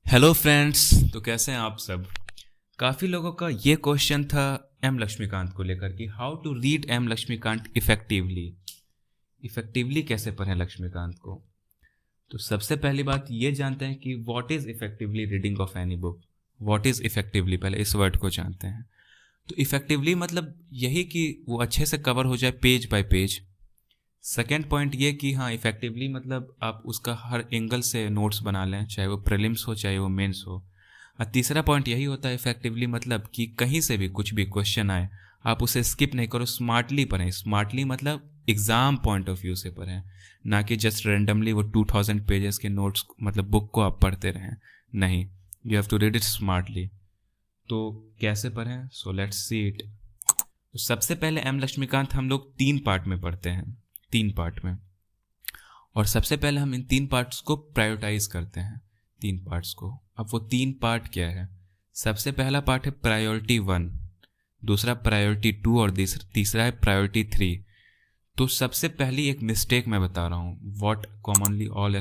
Hello friends. तो कैसे हैं आप सब। काफ़ी लोगों का ये क्वेश्चन था एम लक्ष्मीकांत को लेकर कि how to read M Laxmikanth effectively कैसे पढ़ें लक्ष्मीकांत को। तो सबसे पहली बात ये जानते हैं कि what is effectively reading of any book. What is effectively, पहले इस वर्ड को जानते हैं। तो इफ़ेक्टिवली मतलब यही कि वो अच्छे से कवर हो जाए page bye page. Second point ये कि हाँ, इफ़ेक्टिवली मतलब आप उसका हर एंगल से नोट्स बना लें, चाहे वो प्रीलिम्स हो चाहे वो मेंस हो। और तीसरा पॉइंट यही होता है इफ़ेक्टिवली मतलब कि कहीं से भी कुछ भी क्वेश्चन आए आप उसे स्किप नहीं करो, स्मार्टली पढ़ें। स्मार्टली मतलब एग्ज़ाम पॉइंट ऑफ व्यू से पढ़ें, ना कि जस्ट रेंडमली वो 2000 पेजेस के नोट्स मतलब बुक को आप पढ़ते रहें। नहीं, you have to read it smartly. तो कैसे पढ़ें, सो लेट्स सी इट। तो सबसे पहले एम लक्ष्मीकांत हम लोग 3 पार्ट में पढ़ते हैं, 3 पार्ट में। और सबसे पहले हम इन 3 पार्ट्स को प्रायोरिटाइज करते हैं, 3 पार्ट्स को। अब वो 3 पार्ट क्या है? सबसे पहला पार्ट है प्रायोरिटी 1, दूसरा प्रायोरिटी 2 और तीसरा है प्रायोरिटी 3। तो सबसे पहली एक मिस्टेक मैं बता रहा हूँ, व्हाट कॉमनली ऑल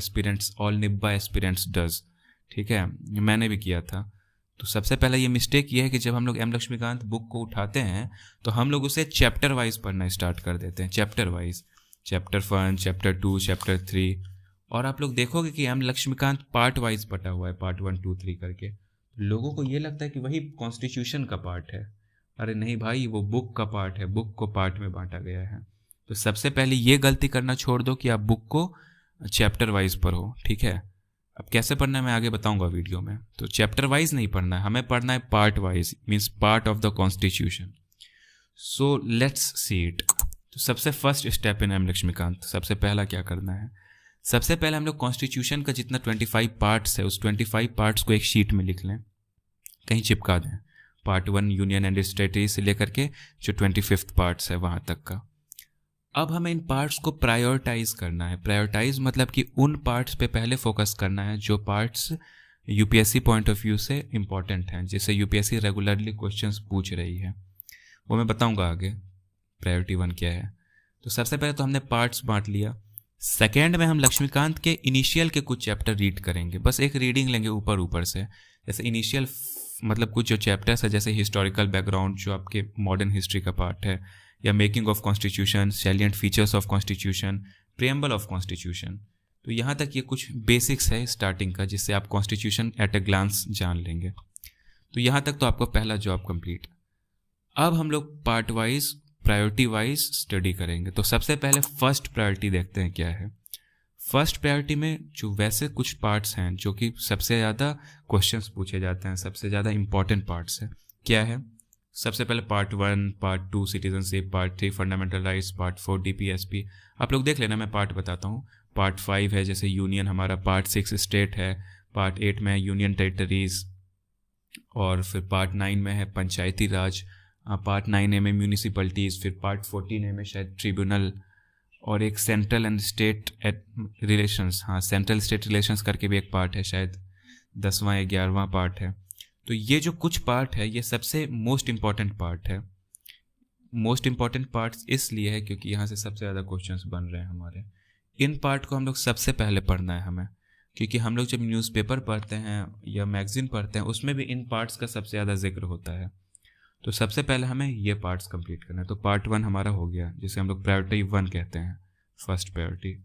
निब्बा एस्पिरेंट्स डज। ठीक है, मैंने भी किया था। तो सबसे पहला ये मिस्टेक ये है कि जब हम लोग एम लक्ष्मीकांत बुक को उठाते हैं तो हम लोग उसे चैप्टर वाइज पढ़ना स्टार्ट कर देते हैं, chapter wise, chapter 1, chapter 2, chapter 3। और आप लोग देखोगे कि एम लक्ष्मीकांत पार्ट वाइज बटा हुआ है, पार्ट 1, 2, 3 करके। लोगों को ये लगता है कि वही कॉन्स्टिट्यूशन का पार्ट है। अरे नहीं भाई, वो बुक का पार्ट है, बुक को पार्ट में बांटा गया है। तो सबसे पहले ये गलती करना छोड़ दो कि आप बुक को चैप्टर वाइज पढ़ो। ठीक है, अब कैसे पढ़ना है मैं आगे बताऊंगा वीडियो में। तो चैप्टर वाइज नहीं पढ़ना है, हमें पढ़ना है part wise, means part of the constitution. So let's see it. तो सबसे first step in M Laxmikanth, सबसे पहला क्या करना है? सबसे पहले हम लोग कॉन्स्टिट्यूशन का जितना 25 पार्ट्स है उस 25 पार्ट्स को एक शीट में लिख लें, कहीं चिपका दें। पार्ट 1 यूनियन एंड स्टेटरी से लेकर के जो 25th पार्ट्स है वहाँ तक का। अब हमें इन पार्ट्स को प्रायोरिटाइज करना है। प्रायोरिटाइज मतलब कि उन पार्ट्स पे पहले फोकस करना है जो parts UPSC point of view से इंपॉर्टेंट हैं, जिससे यूपीएससी रेगुलरली क्वेश्चंस पूछ रही है। वो मैं बताऊंगा आगे प्रायोरिटी 1 क्या है। तो सबसे पहले तो हमने पार्ट्स बांट लिया। सेकेंड में हम लक्ष्मीकांत के इनिशियल के कुछ चैप्टर रीड करेंगे, बस एक रीडिंग लेंगे ऊपर ऊपर से। जैसे इनिशियल मतलब कुछ जो चैप्टर्स है, जैसे हिस्टोरिकल बैकग्राउंड जो आपके मॉडर्न हिस्ट्री का पार्ट है, या making of constitution, salient features of constitution, preamble of constitution. तो यहाँ तक ये कुछ बेसिक्स है स्टार्टिंग का, जिससे आप कॉन्स्टिट्यूशन एट ए ग्लांस जान लेंगे। तो यहाँ तक तो आपका पहला जॉब कंप्लीट। अब हम लोग part wise priority wise study करेंगे। तो सबसे पहले फर्स्ट प्रायोरिटी देखते हैं क्या है। फर्स्ट प्रायोरिटी में जो वैसे कुछ पार्ट्स हैं जो कि सबसे ज़्यादा क्वेश्चंस पूछे जाते हैं, सबसे ज़्यादा इंपॉर्टेंट पार्ट्स है, क्या है? सबसे पहले part 1, part 2 citizenship, part 3 fundamental rights, part 4 DPSP. आप लोग देख लेना, मैं पार्ट बताता हूँ। पार्ट 5 है जैसे यूनियन हमारा, पार्ट 6 स्टेट है, पार्ट 8 में है यूनियन टेरिटरीज, और फिर पार्ट 9 में है पंचायती राज, पार्ट 9A में म्यूनिसिपलिटीज़, फिर पार्ट 14A में शायद ट्रिब्यूनल, और एक सेंट्रल एंड स्टेट रिलेशंस, हाँ सेंट्रल स्टेट रिलेशंस करके भी एक पार्ट है, शायद 10वां या 11वां पार्ट है। तो ये जो कुछ पार्ट है ये सबसे मोस्ट इम्पॉर्टेंट पार्ट है। मोस्ट इम्पॉर्टेंट पार्ट्स इसलिए है क्योंकि यहाँ से सबसे ज़्यादा क्वेश्चंस बन रहे हैं हमारे। इन पार्ट को हम लोग सबसे पहले पढ़ना है हमें, क्योंकि हम लोग जब न्यूज़पेपर पढ़ते हैं या मैगजीन पढ़ते हैं उसमें भी इन पार्ट्स का सबसे ज़्यादा जिक्र होता है। तो सबसे पहले हमें ये पार्ट्स कंप्लीट करना है। तो पार्ट 1 हमारा हो गया, जिसे हम लोग प्रायोरिटी 1 कहते हैं, first priority.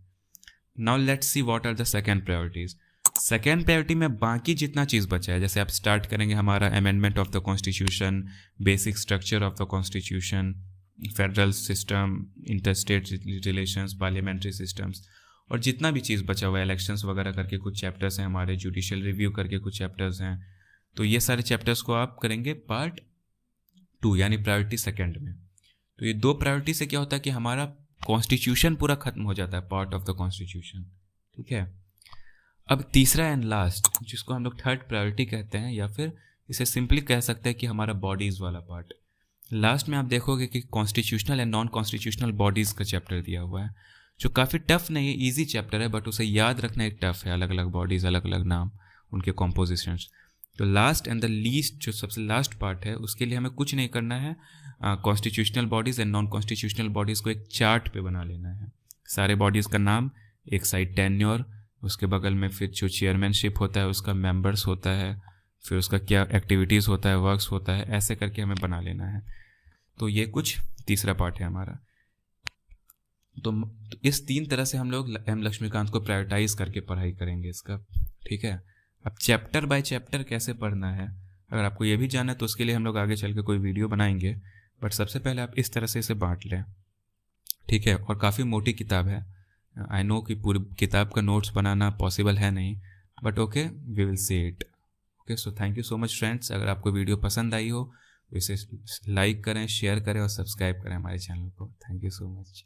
Now let's see what are the second priorities. Second priority में बाकी जितना चीज़ बचा है, जैसे आप स्टार्ट करेंगे हमारा amendment of the constitution, basic structure of the constitution, federal system, interstate relations, parliamentary systems, और जितना भी चीज़ बचा हुआ है, इलेक्शंस वगैरह करके कुछ चैप्टर्स हैं हमारे, जुडिशियल रिव्यू करके कुछ चैप्टर्स हैं। तो ये सारे चैप्टर्स को आप करेंगे पार्ट 2 यानी प्रायोरिटी सेकेंड में। तो ये 2 प्रायोरिटी से क्या होता है कि हमारा कॉन्स्टिट्यूशन पूरा खत्म हो जाता है, पार्ट ऑफ द कॉन्स्टिट्यूशन। ठीक है, अब तीसरा एंड लास्ट, जिसको हम लोग थर्ड प्रायोरिटी कहते हैं, या फिर इसे सिंपली कह सकते हैं कि हमारा बॉडीज़ वाला पार्ट। लास्ट में आप देखोगे कि constitutional and non constitutional bodies का चैप्टर दिया हुआ है, जो काफ़ी टफ नहीं है, ईजी चैप्टर है, बट उसे याद रखना एक टफ है। अलग अलग बॉडीज़, अलग अलग नाम, उनके कॉम्पोजिशंस। तो लास्ट एंड द लीस्ट जो सबसे लास्ट पार्ट है, उसके लिए हमें कुछ नहीं करना है। Constitutional bodies and non constitutional bodies को एक चार्ट पे बना लेना है। सारे बॉडीज़ का नाम, एक साइड टेन्योर, उसके बगल में फिर जो चेयरमैनशिप होता है उसका मेंबर्स होता है, फिर उसका क्या एक्टिविटीज़ होता है, वर्क्स होता है, ऐसे करके हमें बना लेना है। तो ये कुछ तीसरा पार्ट है हमारा। तो इस 3 तरह से हम लोग एम लक्ष्मीकांत को प्रायोरिटाइज करके पढ़ाई करेंगे इसका, ठीक है। अब चैप्टर बाय चैप्टर कैसे पढ़ना है, अगर आपको ये भी जानना है तो उसके लिए हम लोग आगे चल के कोई वीडियो बनाएंगे, बट सबसे पहले आप इस तरह से इसे बांट लें, ठीक है। और काफ़ी मोटी किताब है, आई नो कि पूरी किताब का नोट्स बनाना पॉसिबल है नहीं, but okay we will see it. Okay, so thank you so much friends. अगर आपको वीडियो पसंद आई हो तो इसे लाइक करें, शेयर करें और सब्सक्राइब करें हमारे चैनल को। Thank you so much.